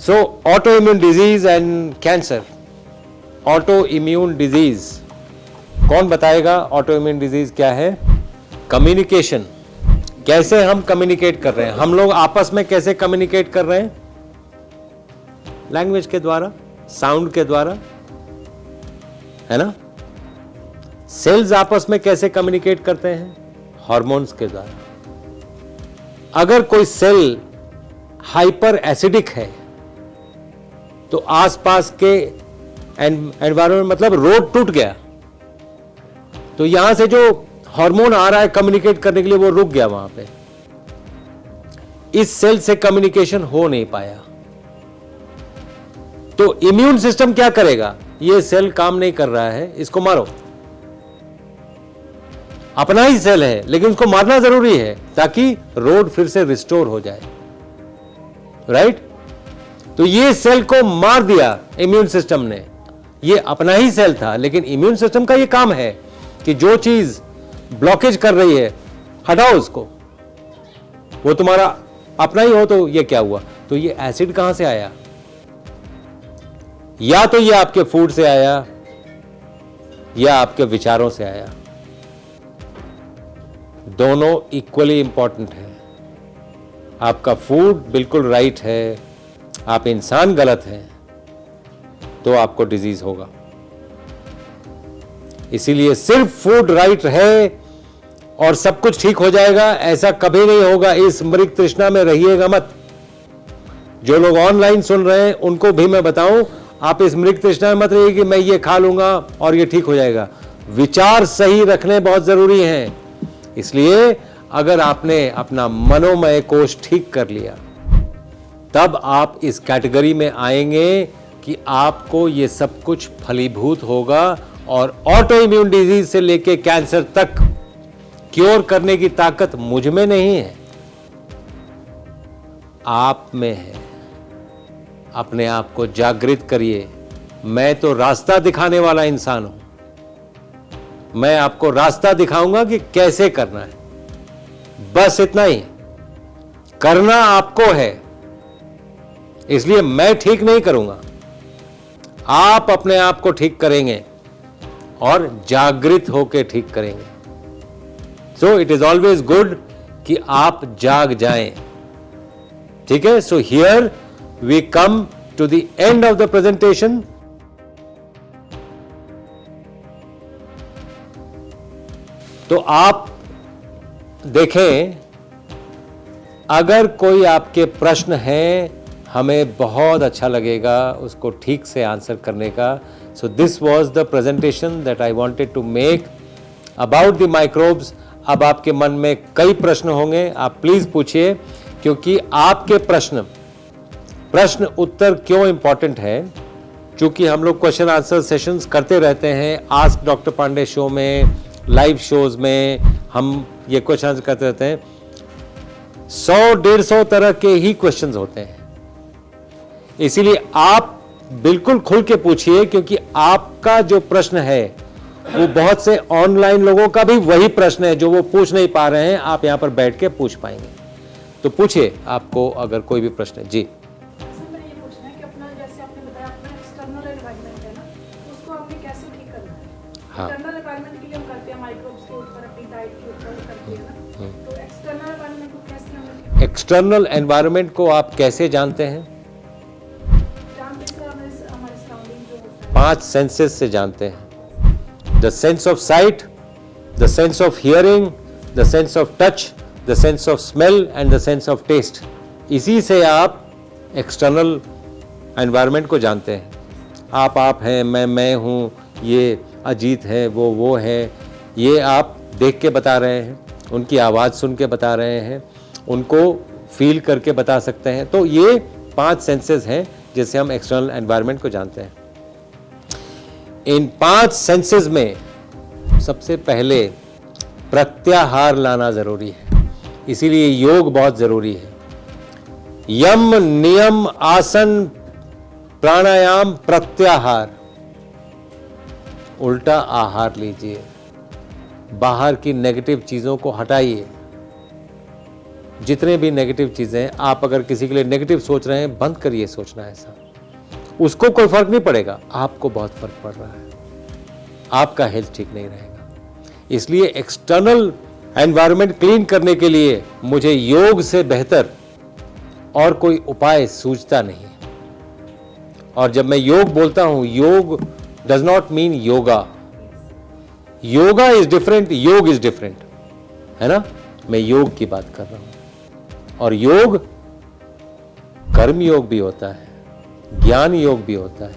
So auto immune disease and cancer. Auto immune disease कौन बताएगा? Auto immune disease क्या है? कम्युनिकेशन. कैसे हम कम्युनिकेट कर रहे हैं? हम लोग आपस में कैसे कम्युनिकेट कर रहे हैं? लैंग्वेज के द्वारा, साउंड के द्वारा, है ना. सेल्स आपस में कैसे कम्युनिकेट करते हैं? हार्मोन्स के द्वारा. अगर कोई सेल हाइपर एसिडिक है तो आसपास के एनवायरमेंट, मतलब रोड टूट गया, तो यहां से जो हार्मोन आ रहा है कम्युनिकेट करने के लिए, वो रुक गया वहां पे. इस सेल से कम्युनिकेशन हो नहीं पाया. तो इम्यून सिस्टम क्या करेगा? ये सेल काम नहीं कर रहा है, इसको मारो. अपना ही सेल है लेकिन उसको मारना जरूरी है ताकि रोड फिर से रिस्टोर हो जाए. राइट? तो ये सेल को मार दिया इम्यून सिस्टम ने. ये अपना ही सेल था, लेकिन इम्यून सिस्टम का ये काम है कि जो चीज ब्लॉकेज कर रही है हटाओ उसको. वो तुम्हारा अपना ही हो तो ये क्या हुआ? तो ये एसिड कहां से आया? या तो ये आपके फूड से आया या आपके विचारों से आया. दोनों इक्वली इंपॉर्टेंट है. आपका फूड बिल्कुल राइट है, आप इंसान गलत हैं, तो आपको डिजीज होगा. इसीलिए सिर्फ फूड राइट है और सब कुछ ठीक हो जाएगा, ऐसा कभी नहीं होगा. इस मृग तृष्णा में रहिएगा मत. जो लोग ऑनलाइन सुन रहे हैं उनको भी मैं बताऊं, आप इस मृग तृष्णा में मत रहिए कि मैं ये खा लूंगा और ये ठीक हो जाएगा. विचार सही रखने बहुत जरूरी हैं. इसलिए अगर आपने अपना मनोमय कोश ठीक कर लिया, तब आप इस कैटेगरी में आएंगे कि आपको ये सब कुछ फलीभूत होगा. और ऑटो इम्यून डिजीज से लेके कैंसर तक क्योर करने की ताकत मुझ में नहीं है, आप में है. अपने आप को जागृत करिए. मैं तो रास्ता दिखाने वाला इंसान हूं. मैं आपको रास्ता दिखाऊंगा कि कैसे करना है. बस इतना ही. करना आपको है, इसलिए मैं ठीक नहीं करूंगा. आप अपने आप को ठीक करेंगे और जागृत होकर ठीक करेंगे. So it is always good कि आप जाग जाएं. ठीक है? So here we come to the end of the presentation. तो आप देखें, अगर कोई आपके प्रश्न हैं, हमें बहुत अच्छा लगेगा उसको ठीक से आंसर करने का. So this was the presentation that I wanted to make about the microbes. अब आपके मन में कई प्रश्न होंगे, आप प्लीज पूछिए, क्योंकि आपके प्रश्न उत्तर क्यों इंपॉर्टेंट है. चूंकि हम लोग क्वेश्चन आंसर सेशंस करते रहते हैं, आस्क डॉक्टर पांडे शो में, लाइव शोज में हम ये क्वेश्चन आंसर करते रहते हैं. 100-150 तरह के ही क्वेश्चंस होते हैं. इसीलिए आप बिल्कुल खुल के पूछिए, क्योंकि आपका जो प्रश्न है वो बहुत से ऑनलाइन लोगों का भी वही प्रश्न है जो वो पूछ नहीं पा रहे हैं. आप यहां पर बैठ के पूछ पाएंगे. तो पूछिए, आपको अगर कोई भी प्रश्न है. जी, हाँ. एक्सटर्नल एनवायरनमेंट को आप कैसे जानते हैं? 5 सेंसेस से जानते हैं. The sense of sight, the sense of hearing, the sense of touch, the sense of smell and the sense of taste. इसी से आप एक्सटर्नल एनवायरनमेंट को जानते हैं. आप हैं, मैं हूं, ये अजीत है, वो है, ये आप देख के बता रहे हैं, उनकी आवाज़ सुन के बता रहे हैं, उनको फील करके बता सकते हैं. तो ये 5 सेंसेस हैं जिससे हम एक्सटर्नल एनवायरनमेंट को जानते हैं. इन 5 सेंसेस में सबसे पहले प्रत्याहार लाना जरूरी है. इसीलिए योग बहुत जरूरी है. यम, नियम, आसन, प्राणायाम, प्रत्याहार. उल्टा आहार लीजिए. बाहर की नेगेटिव चीजों को हटाइए. जितने भी नेगेटिव चीज़ें हैं, आप अगर किसी के लिए नेगेटिव सोच रहे हैं, बंद करिए सोचना ऐसा। उसको कोई फर्क नहीं पड़ेगा, आपको बहुत फर्क पड़ रहा है, आपका हेल्थ ठीक नहीं रहेगा। इसलिए एक्सटर्नल एनवायरनमेंट क्लीन करने के लिए मुझे योग से बेहतर और कोई उपाय सूझता नहीं। और जब मैं योग बोलता हूं, योग does not mean yoga. Yoga is different, योग इज डिफरेंट, है ना। मैं योग की बात कर रहा हूं। और योग कर्म योग भी होता है, ज्ञान योग भी होता है,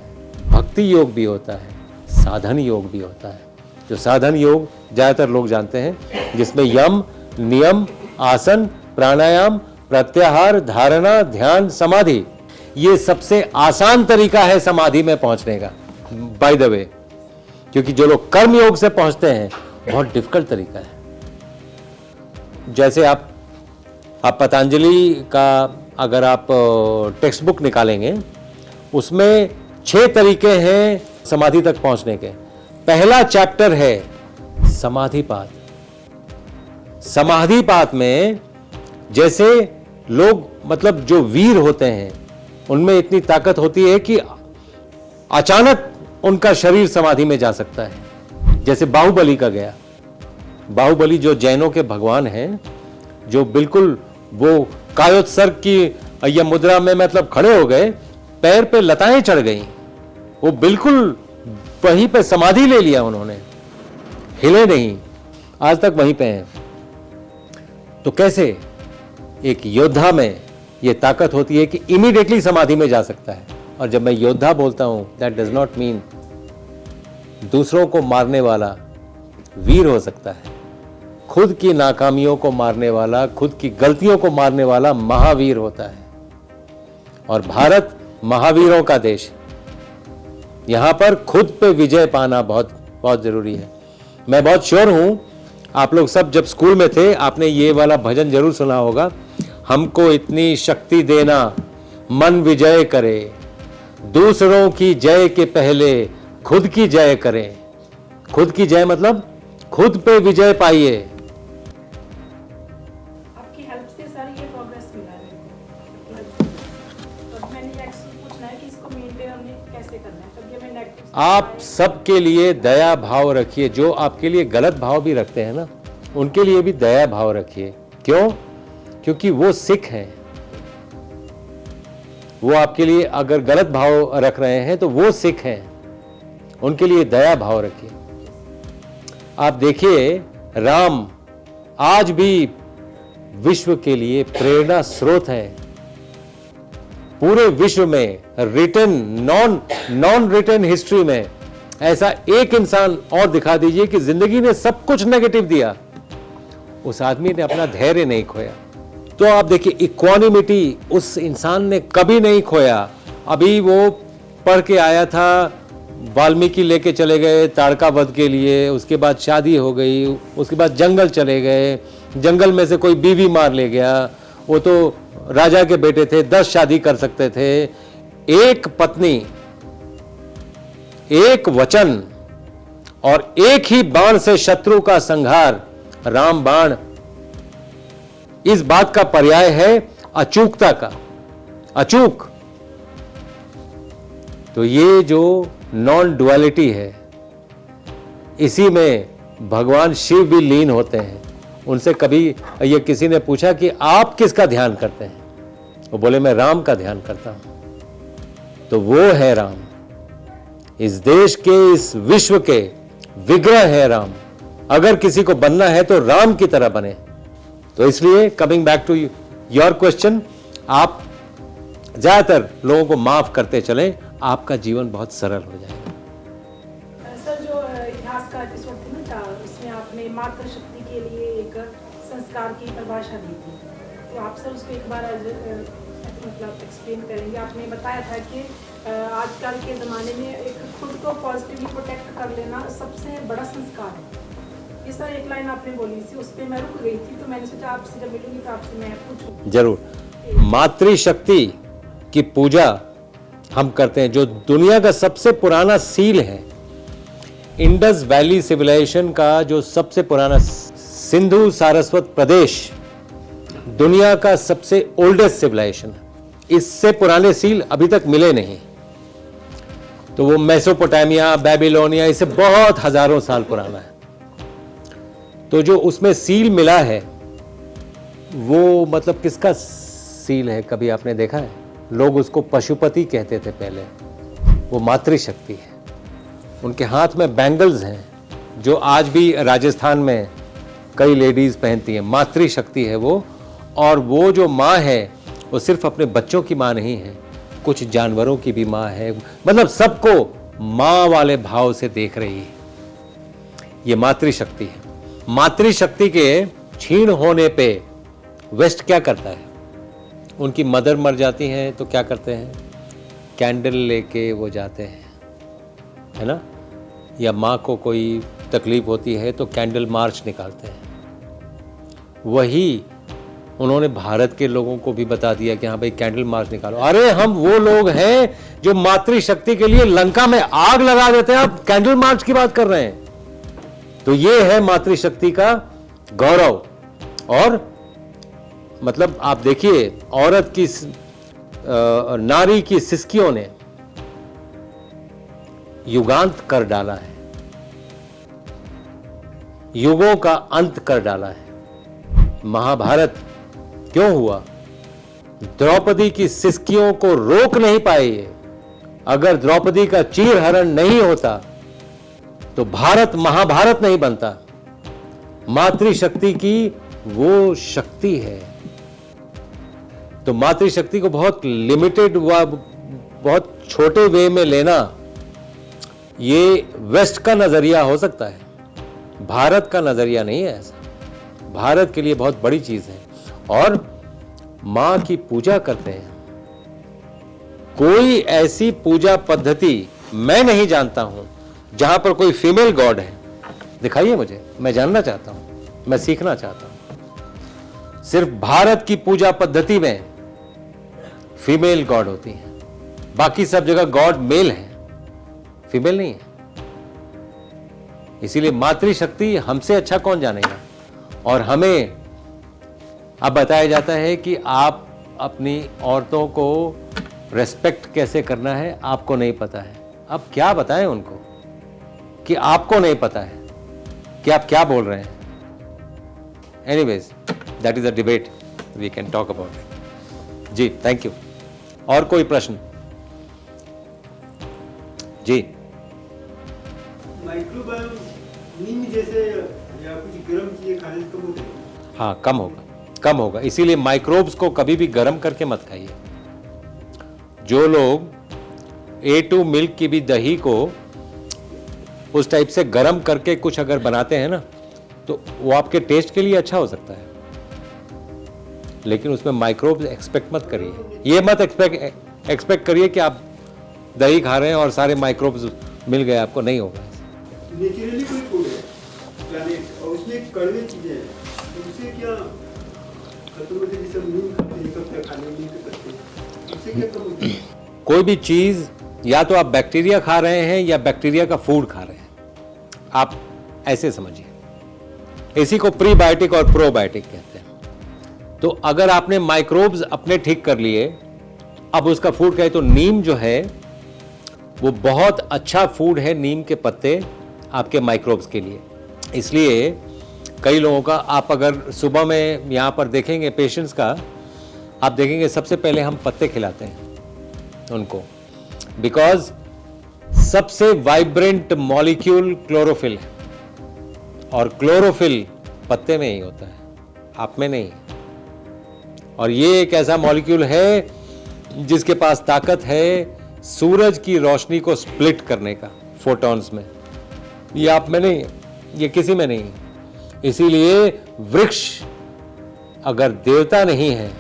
भक्ति योग भी होता है, साधन योग भी होता है। जो साधन योग ज्यादातर लोग जानते हैं, जिसमें यम, नियम, आसन, प्राणायाम, प्रत्याहार, धारणा, ध्यान, समाधि, ये सबसे आसान तरीका है समाधि में पहुंचने का, बाय द वे। क्योंकि जो लोग कर्म योग से पहुंचते हैं, बहुत डिफिकल्ट तरीका है। जैसे आप पतंजलि का अगर आप टेक्स्ट बुक निकालेंगे, उसमें 6 तरीके हैं समाधि तक पहुंचने के। पहला चैप्टर है समाधिपात। समाधिपात में जैसे लोग, मतलब जो वीर होते हैं, उनमें इतनी ताकत होती है कि अचानक उनका शरीर समाधि में जा सकता है। जैसे बाहुबली का गया। बाहुबली जो जैनों के भगवान हैं, जो बिल्कुल वो कायोत्सर्ग की या मुद्रा में मतलब खड़े हो गए, पैर पे लताएं चढ़ गई, वो बिल्कुल वहीं पे समाधि ले लिया उन्होंने, हिले नहीं, आज तक वहीं पे हैं। तो कैसे एक योद्धा में ये ताकत होती है कि इमीडिएटली समाधि में जा सकता है। और जब मैं योद्धा बोलता हूं, दैट डज नॉट मीन दूसरों को मारने वाला वीर हो सकता है। खुद की नाकामियों को मारने वाला, खुद की गलतियों को मारने वाला महावीर होता है। और भारत महावीरों का देश, यहां पर खुद पे विजय पाना बहुत बहुत जरूरी है। मैं बहुत श्योर हूं, आप लोग सब जब स्कूल में थे, आपने ये वाला भजन जरूर सुना होगा, हमको इतनी शक्ति देना मन विजय करे, दूसरों की जय के पहले खुद की जय करें। खुद की जय मतलब खुद पे विजय पाइए। आपकी हेल्प से सर ये प्रोग्रेस मिला है। तो मैंने ये एक्चुअली पूछना है कि इसको मेंटेन हमने कैसे करना है, तब ये मैं नेगेटिव। आप सबके लिए दया भाव रखिए। जो आपके लिए गलत भाव भी रखते हैं ना, उनके लिए भी दया भाव रखिए। क्यों? क्योंकि वो सिख हैं। वो आपके लिए अगर गलत भाव रख रहे हैं तो वो सिख हैं, उनके लिए दया भाव रखिए। आप देखिए, राम आज भी विश्व के लिए प्रेरणा स्रोत है। पूरे विश्व में रिटन, नॉन रिटन हिस्ट्री में ऐसा एक इंसान और दिखा दीजिए कि जिंदगी ने सब कुछ नेगेटिव दिया, उस आदमी ने अपना धैर्य नहीं खोया। तो आप देखिए, इक्वानिमिटी उस इंसान ने कभी नहीं खोया। अभी वो पढ़ के आया था, वाल्मीकि लेके चले गए ताड़का वध के लिए, उसके बाद शादी हो गई, उसके बाद जंगल चले गए, जंगल में से कोई बीवी मार ले गया। वो तो राजा के बेटे थे, 10 शादी कर सकते थे। एक पत्नी, एक वचन और एक ही बाण से शत्रु का संहार, राम बाण। इस बात का पर्याय है अचूकता का, अचूक। तो ये जो नॉन डुअलिटी है, इसी में भगवान शिव भी लीन होते हैं। उनसे कभी ये किसी ने पूछा कि आप किसका ध्यान करते हैं, वो बोले मैं राम का ध्यान करता हूं। तो वो है राम, इस देश के, इस विश्व के विग्रह है राम। अगर किसी को बनना है तो राम की तरह बने। तो इसलिए coming back to your question, आप ज्यादातर लोगों को माफ करते चलें, आपका जीवन बहुत सरल हो जाएगा। सर, जो इतिहास का एपिसोड था ना 4, उसमें आपने मातृशक्ति के लिए एक संस्कार की परिभाषा दी थी, तो आप सर उसको एक बार मतलब एक्सप्लेन करेंगे। आपने बताया था कि आजकल के ज़माने में एक खुद को पॉजिटिवली प्रोटेक्ट कर लेना सबसे बड़ा संस्कार है। ये सर एक लाइन आपने बोली थी, उस पर मैं रुक गई थी, तो मैंने सोचा आपसे जब मिलूंगी तो आपसे मैं पूछूं। जरूर। मातृशक्ति की पूजा हम करते हैं, जो दुनिया का सबसे पुराना सील है। इंडस वैली सिविलाइजेशन का जो सबसे पुराना सिंधु सारस्वत प्रदेश दुनिया का सबसे ओल्डेस्ट सिविलाइजेशन है, इससे पुराने सील अभी तक मिले नहीं। तो वो मेसोपोटामिया, बेबीलोनिया, इससे बहुत हजारों साल पुराना है। तो जो उसमें सील मिला है वो मतलब किसका सील है, कभी आपने देखा है? लोग उसको पशुपति कहते थे पहले, वो मातृशक्ति है। उनके हाथ में बैंगल्स हैं जो आज भी राजस्थान में कई लेडीज पहनती हैं, मातृशक्ति है वो। और वो जो माँ है वो सिर्फ अपने बच्चों की माँ नहीं है, कुछ जानवरों की भी माँ है, मतलब सबको माँ वाले भाव से देख रही है। ये मातृशक्ति है। मातृशक्ति के क्षीण होने पे वेस्ट क्या करता है? उनकी मदर मर जाती हैं तो क्या करते हैं? कैंडल लेके वो जाते हैं, है ना? या माँ को कोई तकलीफ होती है तो कैंडल मार्च निकालते हैं। वही उन्होंने भारत के लोगों को भी बता दिया कि हाँ भाई कैंडल मार्च निकालो। अरे हम वो लोग हैं जो मातृशक्ति के लिए लंका में आग लगा देते हैं, आप कैंडल मार्च की बात कर रहे हैं। तो ये है मातृशक्ति का गौरव। और मतलब आप देखिए, औरत की नारी की सिसकियों ने युगांत कर डाला है, युगों का अंत कर डाला है। महाभारत क्यों हुआ? द्रौपदी की सिसकियों को रोक नहीं पाए। अगर द्रौपदी का चीरहरण नहीं होता तो भारत महाभारत नहीं बनता। मातृशक्ति की वो शक्ति है। तो मातृशक्ति को बहुत लिमिटेड व बहुत छोटे वे में लेना, ये वेस्ट का नजरिया हो सकता है, भारत का नजरिया नहीं है ऐसा। भारत के लिए बहुत बड़ी चीज है। और मां की पूजा करते हैं। कोई ऐसी पूजा पद्धति मैं नहीं जानता हूं जहां पर कोई फीमेल गॉड है। दिखाइए मुझे, मैं जानना चाहता हूं, मैं सीखना चाहता हूं। सिर्फ भारत की पूजा पद्धति में फीमेल गॉड होती है, बाकी सब जगह गॉड मेल है, फीमेल नहीं है। इसीलिए मातृशक्ति हमसे अच्छा कौन जानेगा। और हमें अब बताया जाता है कि आप अपनी औरतों को रेस्पेक्ट कैसे करना है आपको नहीं पता है। अब क्या बताएं उनको कि आपको नहीं पता है कि आप क्या बोल रहे हैं। Anyways, that is a debate, we can talk about it. जी, थैंक यू। और कोई प्रश्न? जी। माइक्रोबायोम नीम जैसे या कुछ गर्म चीजें खाने से कम होते हैं? हाँ, कम होगा, कम होगा। इसीलिए माइक्रोब्स को कभी भी गर्म करके मत खाइए। जो लोग A2 मिल्क की भी दही को उस टाइप से गर्म करके कुछ अगर बनाते हैं ना, तो वो आपके टेस्ट के लिए अच्छा हो सकता है, लेकिन उसमें माइक्रोब्स एक्सपेक्ट मत करिए। ये मत एक्सपेक्ट करिए कि आप दही खा रहे हैं और सारे माइक्रोब्स मिल गए आपको, नहीं होगा। नेचुरली कोई फूड है प्लैनेट और उसमें कड़वे चीजें हैं, तो उससे क्या खत्म होते हैं? जैसे नीम खाते हैं, कब तक खाने नीम के पत्ते, उससे क्या कम होती है? कोई भी चीज या तो आप बैक्टीरिया खा रहे हैं या बैक्टीरिया का फूड खा रहे हैं, आप ऐसे समझिए। इसी को प्रीबायोटिक और प्रोबायोटिक कहते हैं। तो अगर आपने माइक्रोब्स अपने ठीक कर लिए, अब उसका फूड कहे तो नीम जो है वो बहुत अच्छा फूड है। नीम के पत्ते आपके माइक्रोब्स के लिए। इसलिए कई लोगों का, आप अगर सुबह में यहाँ पर देखेंगे पेशेंट्स का, आप देखेंगे सबसे पहले हम पत्ते खिलाते हैं उनको, बिकॉज सबसे वाइब्रेंट मॉलिक्यूल क्लोरोफिल है और क्लोरोफिल पत्ते में ही होता है, आप में नहीं। और ये एक ऐसा मॉलिक्यूल है जिसके पास ताकत है सूरज की रोशनी को स्प्लिट करने का फोटॉन्स में। ये आप में नहीं है, ये किसी में नहीं है। इसीलिए वृक्ष अगर देवता नहीं है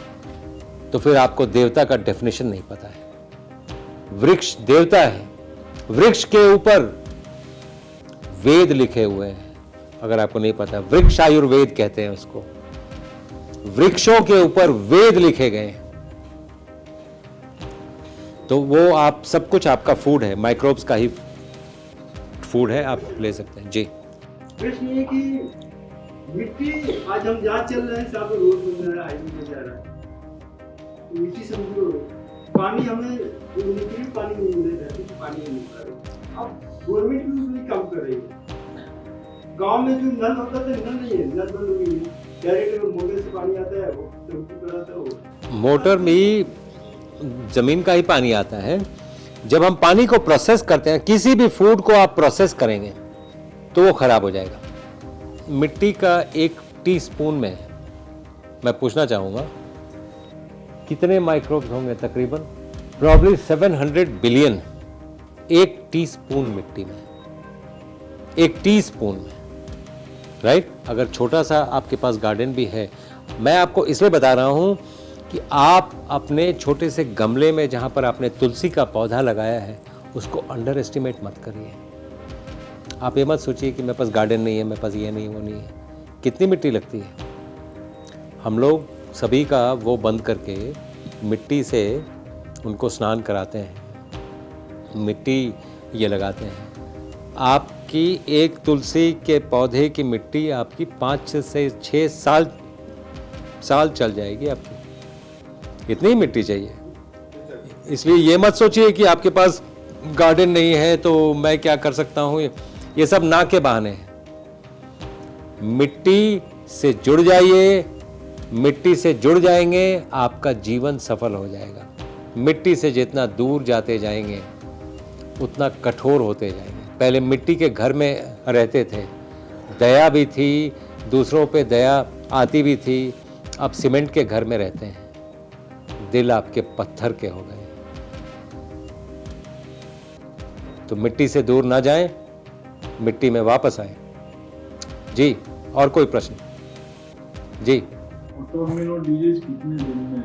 तो फिर आपको देवता का डेफिनेशन नहीं पता है। वृक्ष देवता है। वृक्ष के ऊपर वेद लिखे हुए हैं, अगर आपको नहीं पता। वृक्ष आयुर्वेद कहते हैं उसको। वृक्षों के ऊपर वेद लिखे गए हैं। तो वो आप सब कुछ आपका फूड है, माइक्रोब्स का ही फूड है, आप ले सकते हैं। जी। प्रश्न ये कि मिट्टी आज हम जहाँ चल रहे हैं साहब रोड बन रहा है, हाईवे पे जा रहा है, तो मिट्टी समझो पानी हमें पीने के लिए पानी नहीं मिल रहा है, पानी नहीं मिल रहा है। अब गवर्नमेंट भी उसमें काम कर रही है। गांव में जो नल होता था नल नहीं है, नल बंद हो गई है, डायरेक्ट मोटर से पानी आता है, वो टंकी पर आता है वो। मोटर में जमीन का ही पानी आता है। जब हम पानी को प्रोसेस करते हैं, किसी भी फूड को आप प्रोसेस करेंगे तो वो खराब हो जाएगा। मिट्टी का 1 टीस्पून में मैं पूछना चाहूँगा कितने माइक्रोब्स होंगे? तकरीबन प्रॉब्ली 700 बिलियन 1 टीस्पून मिट्टी में, 1 टीस्पून में, राइट? अगर छोटा सा आपके पास गार्डन भी है, मैं आपको इसलिए बता रहा हूँ कि आप अपने छोटे से गमले में जहाँ पर आपने तुलसी का पौधा लगाया है उसको अंडर एस्टिमेट मत करिए। आप ये मत सोचिए कि मेरे पास गार्डन नहीं है, मेरे पास ये नहीं वो नहीं है। कितनी मिट्टी लगती है? हम लोग सभी का वो बंद करके मिट्टी से उनको स्नान कराते हैं, मिट्टी ये लगाते हैं। आपकी एक तुलसी के पौधे की मिट्टी आपकी 5 से 6 साल चल जाएगी आपकी, इतनी ही मिट्टी चाहिए। इसलिए ये मत सोचिए कि आपके पास गार्डन नहीं है तो मैं क्या कर सकता हूँ, ये सब ना के बहाने हैं। मिट्टी से जुड़ जाइए, मिट्टी से जुड़ जाएंगे आपका जीवन सफल हो जाएगा। मिट्टी से जितना दूर जाते जाएंगे उतना कठोर होते जाएंगे। पहले मिट्टी के घर में रहते थे, दया भी थी, दूसरों पे दया आती भी थी। अब सीमेंट के घर में रहते हैं, दिल आपके पत्थर के हो गए। तो मिट्टी से दूर ना जाएं, मिट्टी में वापस आए। जी, और कोई प्रश्न? जी, ऑटोइम्यून डिजीज कितने दिन में है?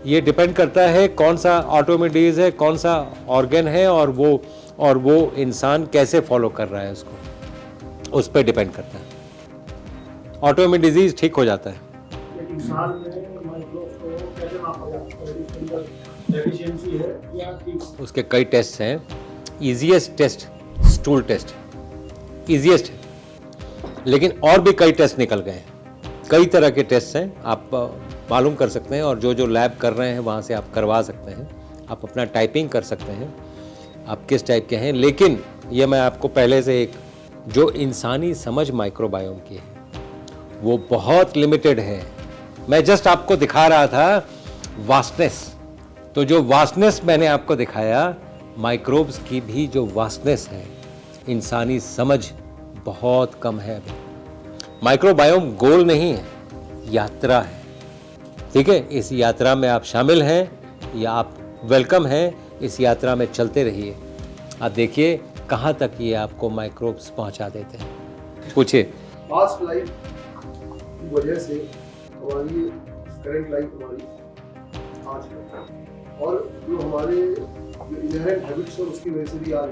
ये डिपेंड करता है कौन सा ऑटोइम्यून डिजीज है, कौन सा ऑर्गन है, और वो इंसान कैसे फॉलो कर रहा है उसको, उस पर डिपेंड करता है। ऑटोइम्यून डिजीज ठीक हो जाता है। एक इंसान में माइक्रोब्स को कैसे नापा जाता है? इसके अंदर डेफिशिएंसी है या ठीक? उसके कई टेस्ट हैं। Easiest test stool test easiest है, लेकिन और भी कई टेस्ट निकल गए हैं। कई तरह के टेस्ट हैं, आप मालूम कर सकते हैं, और जो लैब कर रहे हैं वहाँ से आप करवा सकते हैं। आप अपना टाइपिंग कर सकते हैं आप किस टाइप के हैं। लेकिन ये मैं आपको पहले से एक जो इंसानी समझ माइक्रोबायोम की है वो बहुत लिमिटेड है। मैं जस्ट आपको दिखा रहा था वास्टनेस, तो जो वास्टनेस मैंने आपको दिखाया, माइक्रोब्स की भी जो वास्टनेस है, इंसानी समझ बहुत कम है अभी। माइक्रोबायोम गोल नहीं है, यात्रा है, ठीक है? इस यात्रा में आप शामिल हैं या आप वेलकम हैं, इस यात्रा में चलते रहिए। आप देखिए कहाँ तक ये आपको माइक्रोब्स पहुँचा देते हैं। पूछिए। पास्ट लाइफ की वजह से हमारी करंट लाइफ हमारी आज है, और जो हमारे जो इनहेरेंट हैबिट्स हैं उसकी वजह से भी आज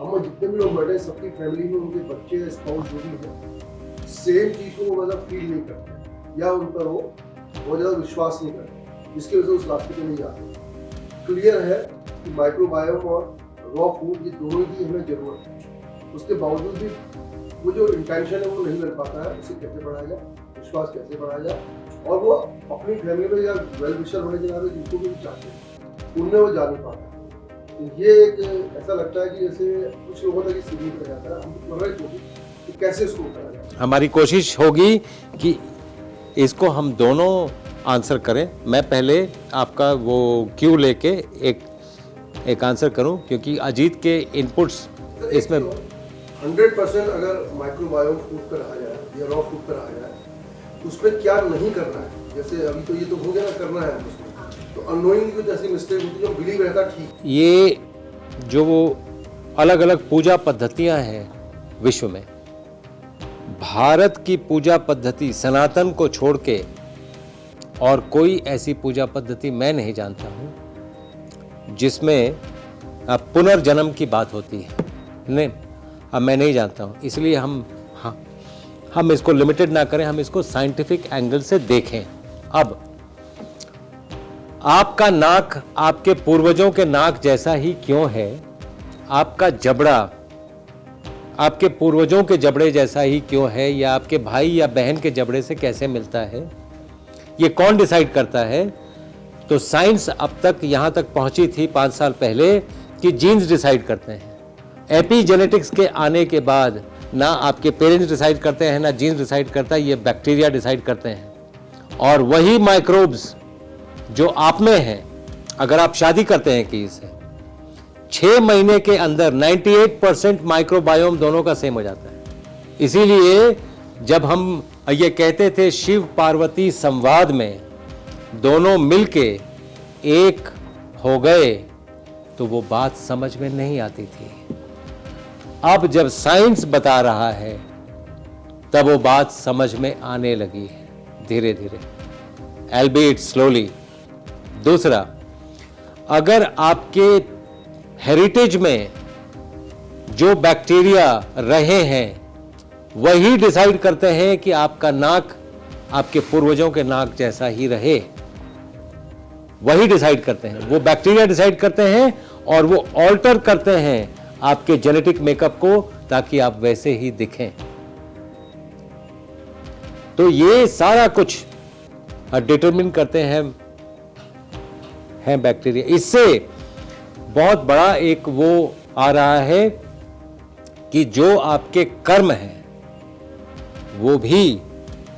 हम जितने भी लोग बैठे हैं सबकी फैमिली में उनके बच्चे स्पाउस जो भी है सेम चीज़ को वो मतलब फील नहीं करते या उन पर वो बहुत ज़्यादा विश्वास नहीं करते, जिसकी वजह से उस रास्ते पे नहीं जाते। क्लियर है कि माइक्रोबायोम और रॉ फूड ये दोनों की हमें ज़रूरत है। उसके बावजूद भी वो जो इंटेंशन है वो नहीं मिल पाता है। उसे कैसे बढ़ाया जाए, विश्वास कैसे बढ़ाया जाए, और वो अपनी फैमिली में या वेल विशर होने के नाते जिनको भी चाहते हैं उनमें वो जा नहीं पाता। तो ये एक ऐसा लगता है कि जैसे कुछ लोगों तक सीमित रह जाता है। हम तो कर रहे थे कि कैसे उसको करा जाए। हमारी कोशिश होगी कि इसको हम दोनों आंसर करें। मैं पहले आपका वो क्यू लेके एक आंसर करूं, क्योंकि अजीत के इनपुट्स इसमें 100% अगर माइक्रोबायोम फूड पर आ जाए या रॉ फूड पर आ जाए तो उसमें क्या नहीं करना है। जैसे अभी तो ये तो हो गया ना, करना है उसमें, तो अननोइंग कुछ ऐसी मिस्टेक होती है जो बिलीव रहता ठीक। ये जो वो अलग अलग पूजा पद्धतियां हैं विश्व में, भारत की पूजा पद्धति सनातन को छोड़ के और कोई ऐसी पूजा पद्धति मैं नहीं जानता हूं जिसमें पुनर्जन्म की बात होती है। नहीं, अब मैं नहीं जानता हूं। इसलिए हम इसको लिमिटेड ना करें, हम इसको साइंटिफिक एंगल से देखें। अब आपका नाक आपके पूर्वजों के नाक जैसा ही क्यों है? आपका जबड़ा आपके पूर्वजों के जबड़े जैसा ही क्यों है, या आपके भाई या बहन के जबड़े से कैसे मिलता है, ये कौन डिसाइड करता है? तो साइंस अब तक यहाँ तक पहुँची थी 5 साल पहले कि जीन्स डिसाइड करते हैं। एपीजेनेटिक्स के आने के बाद ना आपके पेरेंट्स डिसाइड करते हैं, ना जीन्स डिसाइड करता है, ये बैक्टीरिया डिसाइड करते हैं। और वही माइक्रोब्स जो आप में हैं, अगर आप शादी करते हैं किसी से, 6 महीने के अंदर 98% माइक्रोबायोम दोनों का सेम हो जाता है। इसीलिए जब हम ये कहते थे शिव पार्वती संवाद में दोनों मिलके एक हो गए, तो वो बात समझ में नहीं आती थी। अब जब साइंस बता रहा है तब वो बात समझ में आने लगी है धीरे धीरे, एल्बीट स्लोली। दूसरा, अगर आपके हेरिटेज में जो बैक्टीरिया रहे हैं वही डिसाइड करते हैं कि आपका नाक आपके पूर्वजों के नाक जैसा ही रहे, वही डिसाइड करते हैं, वो बैक्टीरिया डिसाइड करते हैं और वो ऑल्टर करते हैं आपके जेनेटिक मेकअप को ताकि आप वैसे ही दिखें। तो ये सारा कुछ डिटरमिन करते हैं बैक्टीरिया। इससे बहुत बड़ा एक वो आ रहा है कि जो आपके कर्म हैं वो भी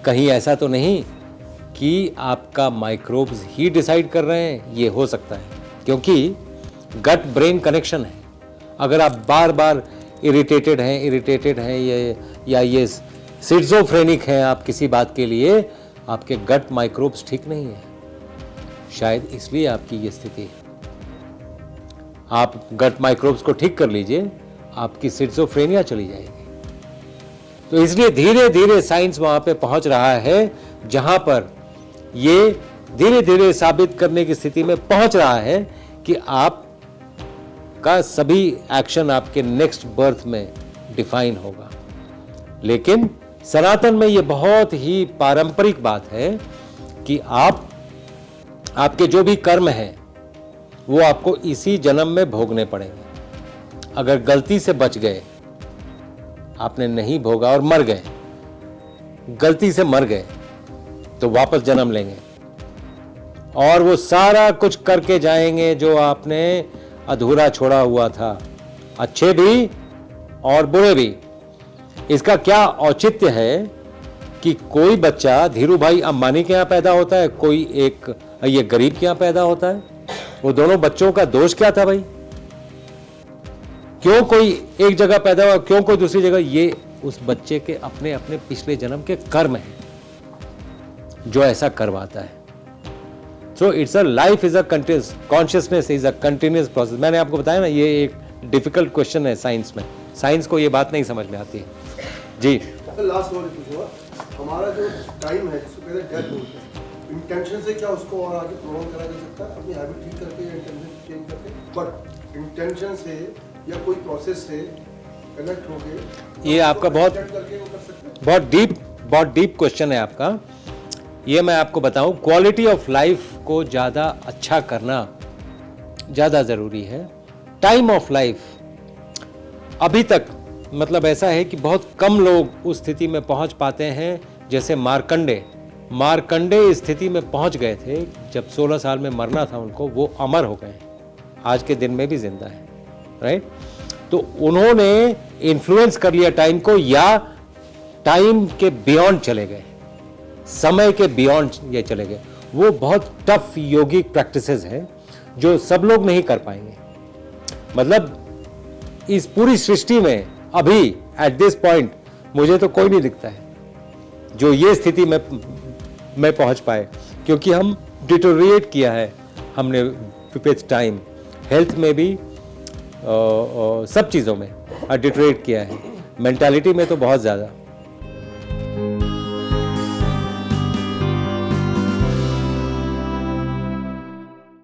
कहीं ऐसा तो नहीं कि आपका माइक्रोब्स ही डिसाइड कर रहे हैं। ये हो सकता है क्योंकि गट ब्रेन कनेक्शन है। अगर आप बार बार इरिटेटेड हैं या ये सिज़ोफ्रेनिक हैं आप किसी बात के लिए, आपके गट माइक्रोब्स ठीक नहीं है, शायद इसलिए आपकी ये स्थिति है। आप गट माइक्रोब्स को ठीक कर लीजिए, आपकी सिज़ोफ्रेनिया चली जाएगी। तो इसलिए धीरे धीरे साइंस वहां पे पहुंच रहा है जहां पर ये धीरे धीरे साबित करने की स्थिति में पहुंच रहा है कि आप का सभी एक्शन आपके नेक्स्ट बर्थ में डिफाइन होगा। लेकिन सनातन में ये बहुत ही पारंपरिक बात है कि आपके जो भी कर्म हैं वो आपको इसी जन्म में भोगने पड़ेंगे। अगर गलती से बच गए, आपने नहीं भोगा और मर गए, गलती से मर गए, तो वापस जन्म लेंगे और वो सारा कुछ करके जाएंगे जो आपने अधूरा छोड़ा हुआ था, अच्छे भी और बुरे भी। इसका क्या औचित्य है कि कोई बच्चा धीरू भाई अंबानी के यहां पैदा होता है, कोई एक ये गरीब के यहां पैदा होता है। वो दोनों बच्चों का दोष क्या था भाई? क्यों कोई एक जगह पैदा हुआ, क्यों कोई दूसरी जगह? ये उस बच्चे के अपने अपने पिछले जन्म के कर्म हैं जो ऐसा करवाता है। So it's a life is a continuous, consciousness is a continuous process. मैंने आपको बताया ना, ये एक डिफिकल्ट क्वेश्चन है साइंस में, साइंस को ये बात नहीं समझ में आती है। जी लास्ट सवाल पूछूंगा, हमारा जो टाइम है जिसको कहते हैं डेथ बोलते हैं, इंटेंशन से क्या उसको और आगे प्रोग्राम करा जा सकता है अपनी हैबिट ठीक करके या इंटेंशन चेंज करके? बट इंटेंशन से या कोई प्रोसेस से कनेक्ट होके ये आपका बहुत करके वो कर सकते हैं? बहुत डीप क्वेश्चन है आपका। ये मैं आपको बताऊं, क्वालिटी ऑफ लाइफ को ज़्यादा अच्छा करना ज़्यादा ज़रूरी है। टाइम ऑफ लाइफ अभी तक मतलब ऐसा है कि बहुत कम लोग उस स्थिति में पहुंच पाते हैं। जैसे मार्कंडे इस स्थिति में पहुंच गए थे जब 16 साल में मरना था उनको, वो अमर हो गए, आज के दिन में भी जिंदा है, राइट? तो उन्होंने इन्फ्लुएंस कर लिया टाइम को, या टाइम के बियॉन्ड चले गए, समय के बियॉन्ड ये चले गए। वो बहुत टफ योगिक प्रैक्टिसेस हैं जो सब लोग नहीं कर पाएंगे। मतलब इस पूरी सृष्टि में अभी एट दिस पॉइंट मुझे तो कोई नहीं दिखता है जो ये स्थिति में पहुंच पाए, क्योंकि हम डिटोरिएट किया है हमने विद टाइम, हेल्थ में भी सब चीज़ों में डिटोरिएट किया है, मेंटालिटी में तो बहुत ज़्यादा।